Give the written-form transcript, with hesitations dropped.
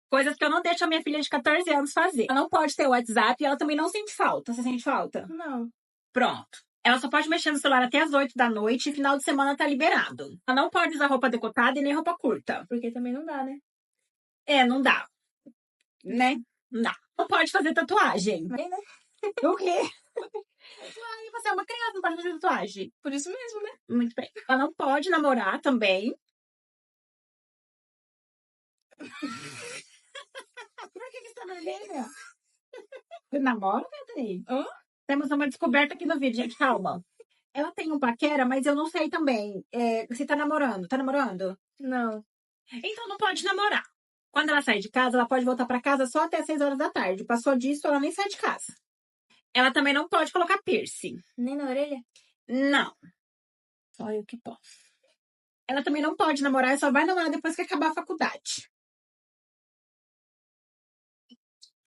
Coisas que eu não deixo a minha filha de 14 anos fazer. Ela não pode ter o WhatsApp e ela também não sente falta. Você sente falta? Não. Pronto. Ela só pode mexer no celular até as 8 da noite e final de semana tá liberado. Ela não pode usar roupa decotada e nem roupa curta. Porque também não dá, né? Não dá. Né? Não. Não pode fazer tatuagem. Bem, né? O quê? Ai, você é uma criança, não pode fazer tatuagem. Por isso mesmo, né? Muito bem. Ela não pode namorar também. Por que você tá vermelha? Você namora, Beatriz? Hã? Temos uma descoberta aqui no vídeo, gente. Calma. Ela tem um paquera, mas eu não sei também. Você tá namorando? Tá namorando? Não. Então não pode namorar. Quando ela sai de casa, ela pode voltar pra casa só até 6 horas da tarde. Passou disso, ela nem sai de casa. Ela também não pode colocar piercing. Nem na orelha? Não. Só eu que posso. Ela também não pode namorar, só vai namorar depois que acabar a faculdade.